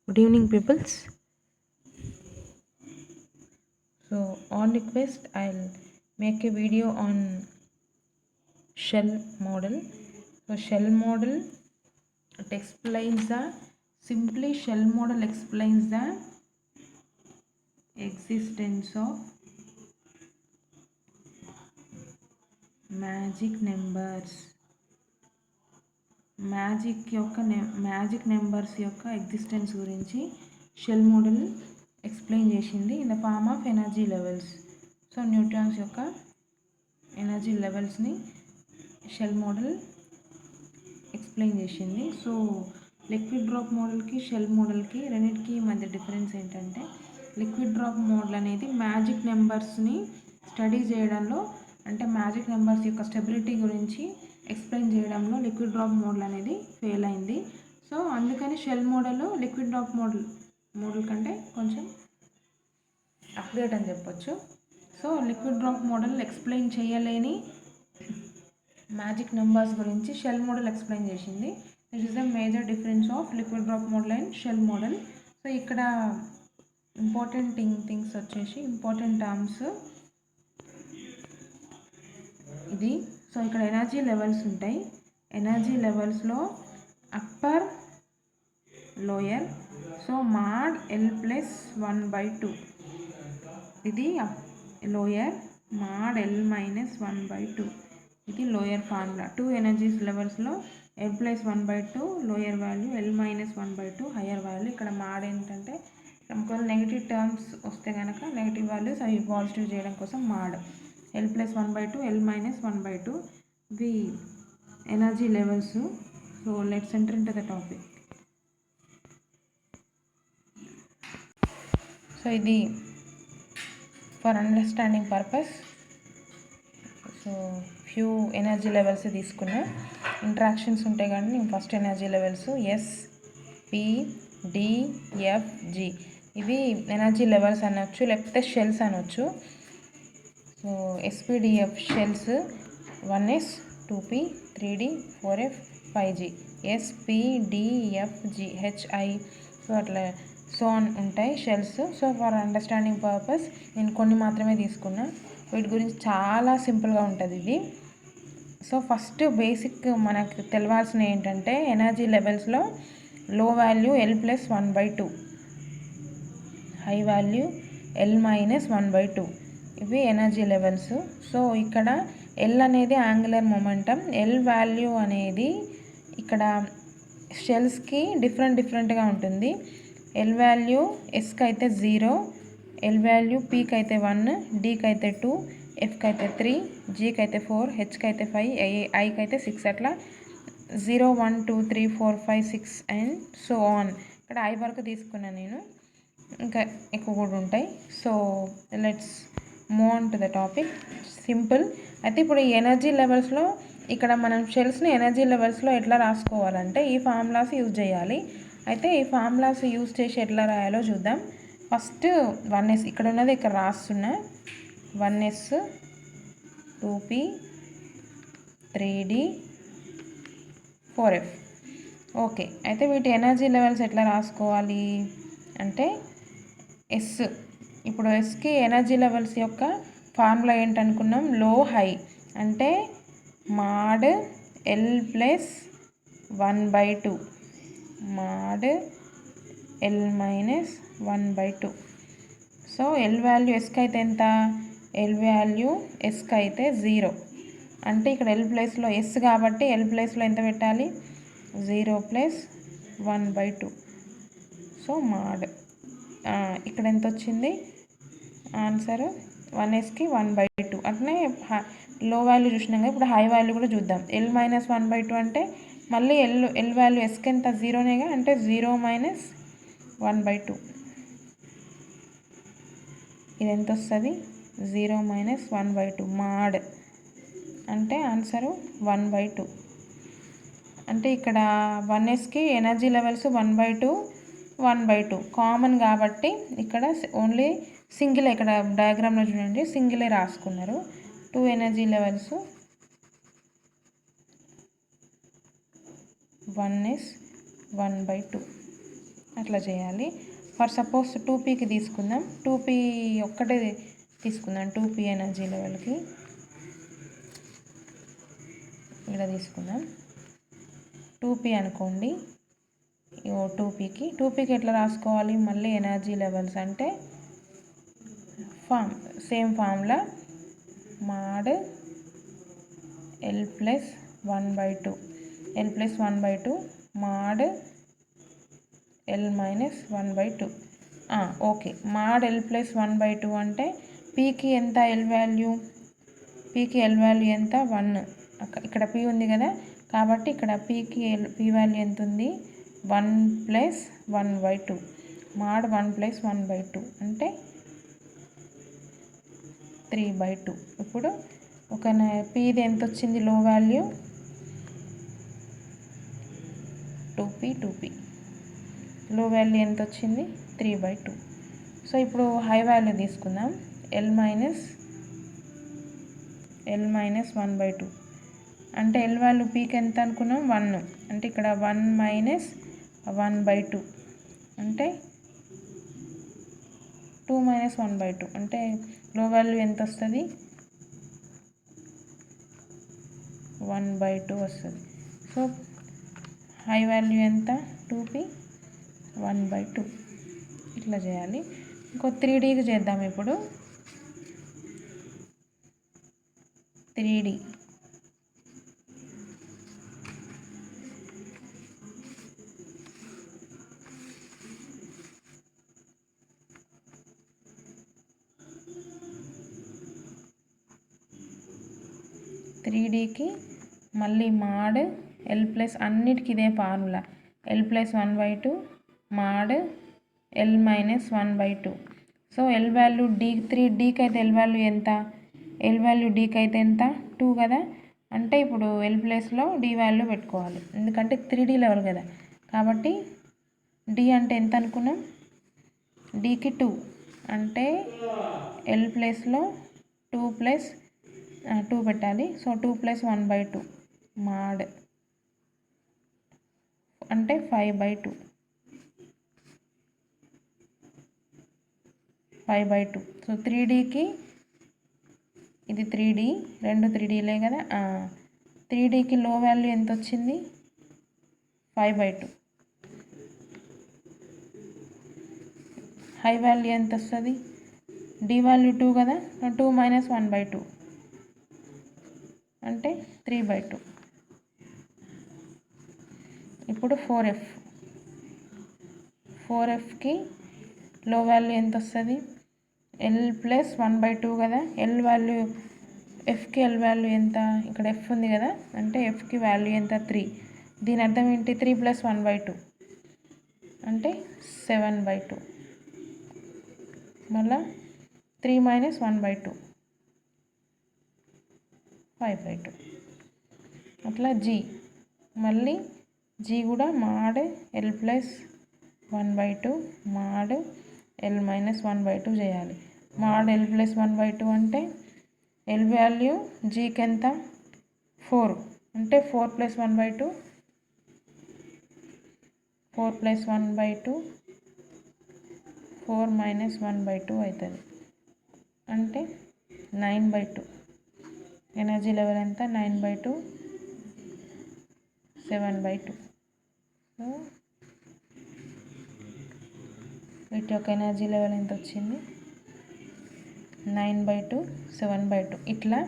Good evening, peoples. So, on request, I'll make a video on shell model. So, shell model it explains the simply shell model explains the existence of magic numbers. Magic numbers యొక్క existence గురించి shell model explain చేసింది in the form of energy levels. So neutrons యొక్క energy లెవెల్స్ని shell model explain చేసింది. So liquid drop మోడల్కి shell మోడల్కి రెండింటికి మధ్య డిఫరెన్స్ ఏంటంటే లిక్విడ్ డ్రాప్ మోడల్ అనేది మ్యాజిక్ నెంబర్స్ని స్టడీ చేయడంలో అంటే మ్యాజిక్ నెంబర్స్ యొక్క స్టెబిలిటీ గురించి ఎక్స్ప్లెయిన్ చేయడంలో లిక్విడ్ డ్రాప్ మోడల్ అనేది ఫెయిల్ అయింది. సో అందుకని shell model liquid drop model కంటే కొంచెం అప్డేట్ అని చెప్పొచ్చు. So liquid drop model explain చేయలేని మ్యాజిక్ నెంబర్స్ గురించి షెల్ మోడల్ ఎక్స్ప్లెయిన్ చేసింది. This is the major difference of liquid drop model and shell model. So ఇక్కడ ఇంపార్టెంట్ థింగ్స్ వచ్చేసి important terms ఇది. సో ఇక్కడ ఎనర్జీ లెవెల్స్ ఉంటాయి. ఎనర్జీ లెవెల్స్లో upper lower. So mod L plus 1/2 ఇది lower, mod L minus 1/2 ఇది lower formula. 2 energies లెవెల్స్లో L plus 1/2 lower value, L minus 1/2 higher value. ఇక్కడ మాడ్ ఏంటంటే ఒకవేళ నెగిటివ్ టర్మ్స్ వస్తే కనుక నెగిటివ్ వాల్యూస్ అవి పాజిటివ్ చేయడం కోసం mod. L plus 1/2 L minus 1/2 ఇవి energy levels. So let's enter into the topic. So ఇది for understanding purpose. So few energy levels తీసుకున్నా. ఇంట్రాక్షన్స్ ఉంటాయి కానీ నేను first energy levels S, P, D, F, G ఇవి energy levels అనొచ్చు, లేకపోతే shells అనొచ్చు. So S P D F shells 1s, 2p, 3d, 4f, 5g, spdfg, hi. So అట్లా సోన్ ఉంటాయి shells. So for understanding purpose నేను కొన్ని మాత్రమే తీసుకున్నా. వీటి గురించి చాలా సింపుల్గా ఉంటుంది ఇది. సో ఫస్ట్ బేసిక్ మనకు తెలవాల్సిన ఏంటంటే ఎనర్జీ లెవెల్స్లో లో value L plus 1/2, high value L minus 1/2 ఇవి ఎనర్జీ లెవెల్స్. సో ఇక్కడ ఎల్ అనేది యాంగులర్ మొమెంటం. ఎల్ వాల్యూ అనేది ఇక్కడ షెల్స్కి డిఫరెంట్గా ఉంటుంది. ఎల్ వాల్యూ ఎస్కి అయితే 0, ఎల్ వాల్యూ పీకి అయితే 1, డీకి అయితే 2, ఎఫ్కి అయితే 3, జీకి అయితే 4, హెచ్కి అయితే 5, ఐకి అయితే 6 అట్లా 0, 1, 2, 3, 4, 5, 6 అండ్ సో ఆన్. ఇక్కడ ఐ వరకు తీసుకున్నాను నేను, ఇంకా ఎక్కువ కూడా ఉంటాయి. So let's move on to the topic. Simple అయితే ఇప్పుడు ఈ ఎనర్జీ లెవెల్స్లో ఇక్కడ మనం షెల్స్ని ఎనర్జీ లెవెల్స్లో ఎట్లా రాసుకోవాలంటే ఈ ఫార్ములాస్ యూజ్ చేయాలి. అయితే ఈ ఫార్ములాస్ యూజ్ చేసి ఎట్లా రాయాలో చూద్దాం. ఫస్ట్ 1s ఇక్కడ ఉన్నది ఇక్కడ రాస్తున్నా. 1s, 2p, 3d, 4f. Okay, అయితే వీటి ఎనర్జీ లెవెల్స్ ఎట్లా రాసుకోవాలి అంటే ఎస్. ఇప్పుడు ఎస్కి ఎనర్జీ లెవెల్స్ యొక్క ఫార్ములా ఏంటనుకున్నాం, లో హై అంటే mod L plus 1/2 mod L minus 1/2. So L value ఎస్కి అయితే ఎంత, ఎల్ వాల్యూ ఎస్కి అయితే 0 అంటే ఇక్కడ ఎల్ ప్లేస్లో ఎస్ కాబట్టి ఎల్ ప్లేస్లో ఎంత పెట్టాలి, 0 ప్లస్ 1/2. సో మాడ్ ఇక్కడ ఎంత వచ్చింది ఆన్సర్, 1sకి 1/2. అట్లనే లో వాల్యూ చూసినాక ఇప్పుడు హై వాల్యూ కూడా చూద్దాం. ఎల్ మైనస్ 1/2 అంటే మళ్ళీ ఎల్ వాల్యూ ఎస్కి ఎంత 0నేగా అంటే 0 మైనస్ 1/2 ఇది ఎంత వస్తుంది, 0 మైనస్ 1/2 మాడ్ అంటే ఆన్సరు 1/2. అంటే ఇక్కడ 1sకి ఎనర్జీ లెవెల్స్ 1/2 కామన్ కాబట్టి ఇక్కడ ఓన్లీ సింగిల్, ఇక్కడ డయాగ్రామ్లో చూడండి సింగిలే రాసుకున్నారు. 2 ఎనర్జీ లెవెల్స్ 1s 1/2 అట్లా చేయాలి. ఫర్ సపోజ్ 2Pకి తీసుకుందాం. 2P ఒక్కటే తీసుకుందాం. 2P ఎనర్జీ లెవెల్కి ఇలా తీసుకుందాం. 2P అనుకోండి. 2Pకి ఎట్లా రాసుకోవాలి? మళ్ళీ ఎనర్జీ లెవెల్స్ అంటే same formula mod L+1/2 mod L-1/2. Okay, mod L+1/2 అంటే Pకి ఎంత L వాల్యూ? Pకి L వాల్యూ ఎంత? 1. ఇక్కడ P ఉంది కదా, కాబట్టి ఇక్కడ P వాల్యూ ఎంత ఉంది? 1+1/2. mod 1+1/2 అంటే 3/2. ఇప్పుడు ఒక Pది ఎంత వచ్చింది? లో వాల్యూ 2P. లో వాల్యూ ఎంత వచ్చింది? 3/2. సో ఇప్పుడు హై వాల్యూ తీసుకుందాం. L-1/2 అంటే L వాల్యూ Pకి ఎంత అనుకున్నాం? 1. అంటే ఇక్కడ 1-1/2 అంటే 2-1/2 అంటే లో వాల్యూ ఎంత వస్తుంది? 1/2 వస్తుంది. సో హై వాల్యూ ఎంత? 2P 1/2. ఇట్లా చేయాలి. ఇంకో 3Dకి చేద్దాం. ఇప్పుడు 3D మళ్ళీ mod L+ అన్నిటికీ ఇదే formula L+1/2 mod L-1/2. So L value 3Dకి అయితే L వాల్యూ ఎంత? L వాల్యూ Dకి అయితే ఎంత? 2 కదా. అంటే ఇప్పుడు L ప్లేస్లో D వాల్యూ పెట్టుకోవాలి, ఎందుకంటే 3D లెవెల్ కదా. కాబట్టి D అంటే ఎంత అనుకున్నాం? Dకి 2 అంటే L ప్లేస్లో 2 పెట్టాలి. సో 2+1/2 mod అంటే 5/2. సో 3Dకి ఇది 3D, రెండు 3Dలే కదా. 3Dకి లో వాల్యూ ఎంత వచ్చింది? 5/2. హై వాల్యూ ఎంత వస్తుంది? D వాల్యూ 2 కదా. 2-1/2 అంటే 3/2. ఇప్పుడు 4Fకి లో వాల్యూ ఎంత వస్తుంది? L+1/2 కదా. Fకి L వాల్యూ ఎంత? ఇక్కడ F ఉంది కదా, అంటే Fకి వాల్యూ ఎంత? 3. దీని అర్థం ఏంటి? 3+1/2 అంటే 7/2. మళ్ళా 3-1/2 5/2. అట్లా G మళ్ళీ G కూడా mod L+1/2 mod L-1/2 చేయాలి. mod L+1/2 అంటే L వాల్యూ Gకి ఎంత? 4 అంటే 4+1/2 4+1/2 4-1/2 అవుతుంది, అంటే 9/2. ఎనర్జీ లెవెల్ ఎంత? 9/2 7/2. సో వీటి యొక్క ఎనర్జీ లెవెల్ ఎంత వచ్చింది? 9/2 7/2. ఇట్లా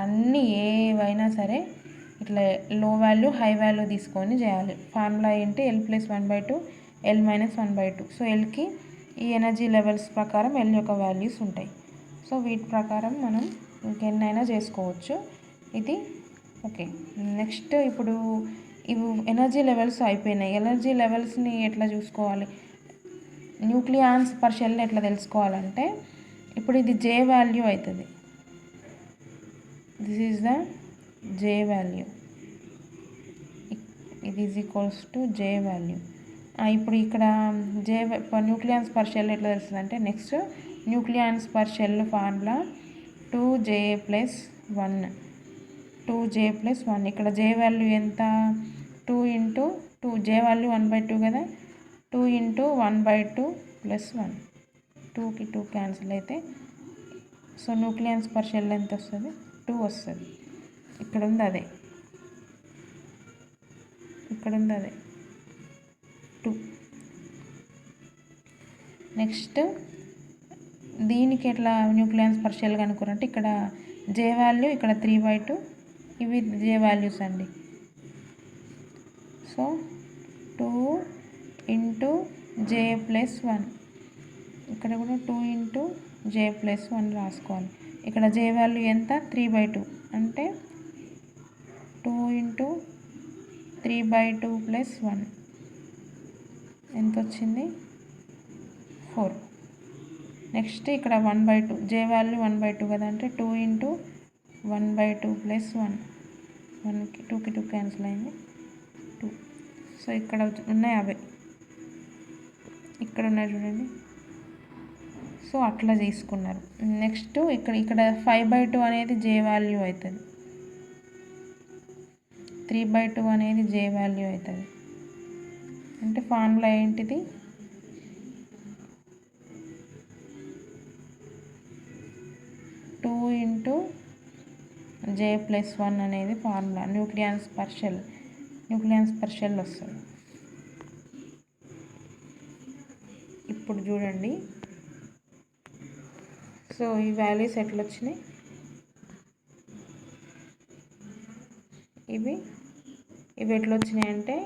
అన్నీ ఏవైనా సరే ఇట్లా లో వాల్యూ హై వాల్యూ తీసుకొని చేయాలి. ఫార్ములా ఏంటి? L+1/2 L-1/2. సో Lకి ఈ ఎనర్జీ లెవెల్స్ ప్రకారం L యొక్క వాల్యూస్ ఉంటాయి. సో వీటి ప్రకారం మనం ఇంకెన్నైనా చేసుకోవచ్చు. ఇది ఓకే. నెక్స్ట్ ఇప్పుడు ఇవి ఎనర్జీ లెవెల్స్ అయిపోయినాయి. ఎనర్జీ లెవెల్స్ని ఎట్లా చూసుకోవాలి? న్యూక్లియాన్స్ పర్ షెల్ని ఎట్లా తెలుసుకోవాలంటే, ఇప్పుడు ఇది J వాల్యూ అవుతుంది. This is the J value. ఇది is equals to J value. ఇప్పుడు ఇక్కడ న్యూక్లియాన్స్ పర్ షెల్ ఎట్లా తెలుస్తుంది అంటే, next nucleons per shell formula 2J+1. ఇక్కడ J వాల్యూ ఎంత? 2 × 2. J వాల్యూ 1/2 కదా. 2 ఇంటూ 1/2 ప్లస్ 1, 2కి 2 క్యాన్సిల్ అయితే సో న్యూక్లియన్స్ పర్ షెల్ ఎంత వస్తుంది? 2 వస్తుంది. ఇక్కడ ఉంది అదే 2. నెక్స్ట్ దీనికి ఎట్లా న్యూక్లియన్స్ పర్ షెల్ కనుక్కోరంటే ఇక్కడ జే వాల్యూ ఇక్కడ 3/2, ఇవి జే వాల్యూస్ అండి. సో 2 ఇంటూ జే ప్లస్ 1, ఇక్కడ కూడా 2 ఇంటూ జే ప్లస్ 1 రాసుకోవాలి. ఇక్కడ జే వాల్యూ ఎంత? 3/2 అంటే 2 ఇంటూ 3/2 ప్లస్ 1 ఎంత వచ్చింది? 4. నెక్స్ట్ ఇక్కడ 1/2, జే వాల్యూ 1/2 కదా, అంటే 2 ఇంటూ 1/2 ప్లస్ 1, 1కి 2కి 2 క్యాన్సిల్ అయింది 2. సో ఇక్కడ ఉన్నాయి అవే, ఇక్కడ ఉన్నాయి చూడండి. సో అట్లా తీసుకున్నారు. నెక్స్ట్ ఇక్కడ 5/2 అనేది జే వాల్యూ అవుతుంది, 3/2 అనేది జే వాల్యూ అవుతుంది. అంటే ఫార్ములా ఏంటిది? 2 ఇంటూ జే ప్లస్ 1 అనేది ఫార్ములా. న్యూక్లియన్స్ పర్ షెల్ వస్తుంది. ఇప్పుడు చూడండి, సో ఈ వాల్యూస్ ఎట్లా వచ్చినాయి? ఇవి ఎట్లా వచ్చినాయి అంటే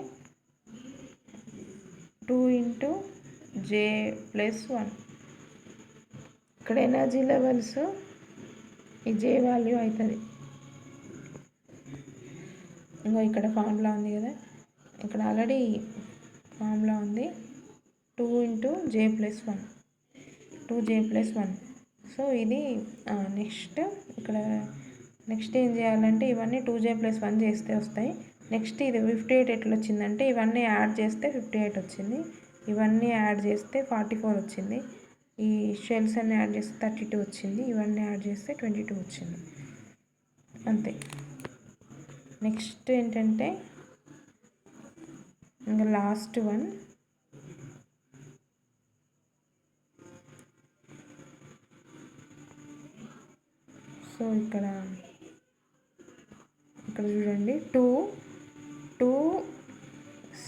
2 ఇంటూ జే ప్లస్ 1. ఇక్కడ ఎనర్జీ లెవెల్స్ ఈ జే వాల్యూ అవుతుంది. ఇంకో ఇక్కడ ఫార్ములా ఉంది కదా, ఇక్కడ ఆల్రెడీ ఫార్ములా ఉంది 2 into J plus 1, 2J plus 1. So ఇది నెక్స్ట్ ఏం చేయాలంటే ఇవన్నీ 2J ప్లస్ 1 చేస్తే వస్తాయి. నెక్స్ట్ ఇది 58 ఎట్లా వచ్చిందంటే ఇవన్నీ యాడ్ చేస్తే 58 వచ్చింది, ఇవన్నీ యాడ్ చేస్తే 44 వచ్చింది, ఈ షెల్స్ అన్నీ యాడ్ చేస్తే 32 వచ్చింది, ఇవన్నీ యాడ్ చేస్తే 22 వచ్చింది, అంతే. నెక్స్ట్ ఏంటంటే ఇంకా లాస్ట్ వన్, సో ఇక్కడ చూడండి 2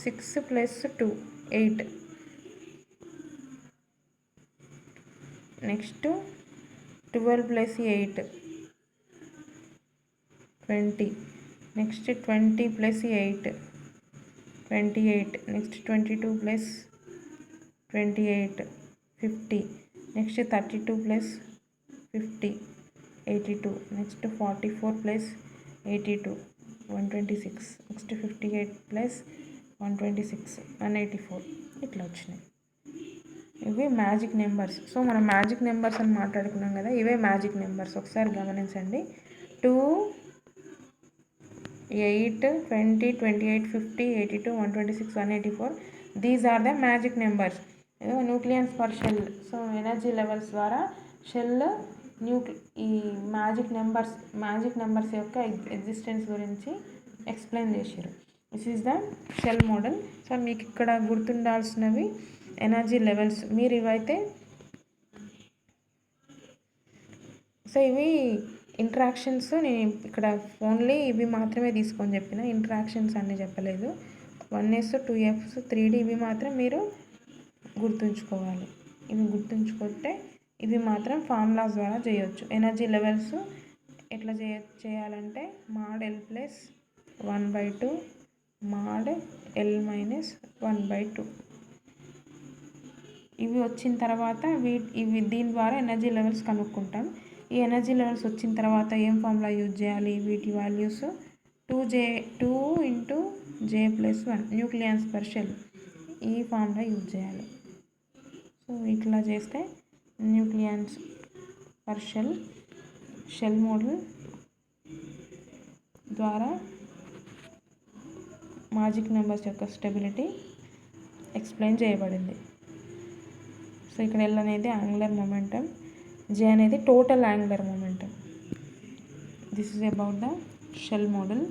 6 plus 2 8, next 12 plus 8 20, next 20 plus 8 28, next 22 plus 28 50, next 32 plus 50 82, next 44 plus 82 126, next 58 plus 126 184, ఇట్లా వచ్చినాయి. ఇవి మ్యాజిక్ నెంబర్స్. సో మనం మ్యాజిక్ నెంబర్స్ అని మాట్లాడుకున్నాం కదా, ఇవే మ్యాజిక్ నెంబర్స్. ఒకసారి గమనించండి, 2 8 20 28 50 82 126 184, these are the magic numbers. Nucleons per shell. So energy levels ద్వారా షెల్ ఈ మ్యాజిక్ నెంబర్స్ యొక్క ఎగ్జిస్టెన్స్ గురించి ఎక్స్ప్లెయిన్ చేశారు. This is the shell model. So మీకు ఇక్కడ గుర్తుండాల్సినవి ఎనర్జీ లెవెల్స్. మీరు ఇవైతే సో ఇవి ఇంట్రాక్షన్స్, నేను ఇక్కడ ఓన్లీ ఇవి మాత్రమే తీసుకొని చెప్పిన, ఇంట్రాక్షన్స్ అన్నీ చెప్పలేదు. 1s 2s 3d ఇవి మాత్రం మీరు గుర్తుంచుకోవాలి. ఇవి గుర్తుంచుకుంటే ఇవి మాత్రం ఫార్ములాస్ ద్వారా చేయొచ్చు. ఎనర్జీ లెవెల్స్ ఎట్లా చేయాలంటే mod L plus 1/2 mod L minus 1/2, ఇవి వచ్చిన తర్వాత దీని ద్వారా ఎనర్జీ లెవెల్స్ కనుక్కుంటాం. ఈ ఎనర్జీ లెవెల్స్ వచ్చిన తర్వాత ఏం ఫార్ములా యూజ్ చేయాలి? వీటి values 2 into J plus 1 nucleons per shell, ఈ ఫార్ములా యూజ్ చేయాలి. సో ఇట్లా చేస్తే న్యూక్లియన్స్ పర్ షెల్ మోడల్ ద్వారా మ్యాజిక్ నెంబర్స్ యొక్క స్టెబిలిటీ ఎక్స్ప్లెయిన్ చేయబడింది. సో ఇక్కడ L అనేది యాంగులర్ మొమెంటం, J అనేది total angular momentum. This is about the shell model.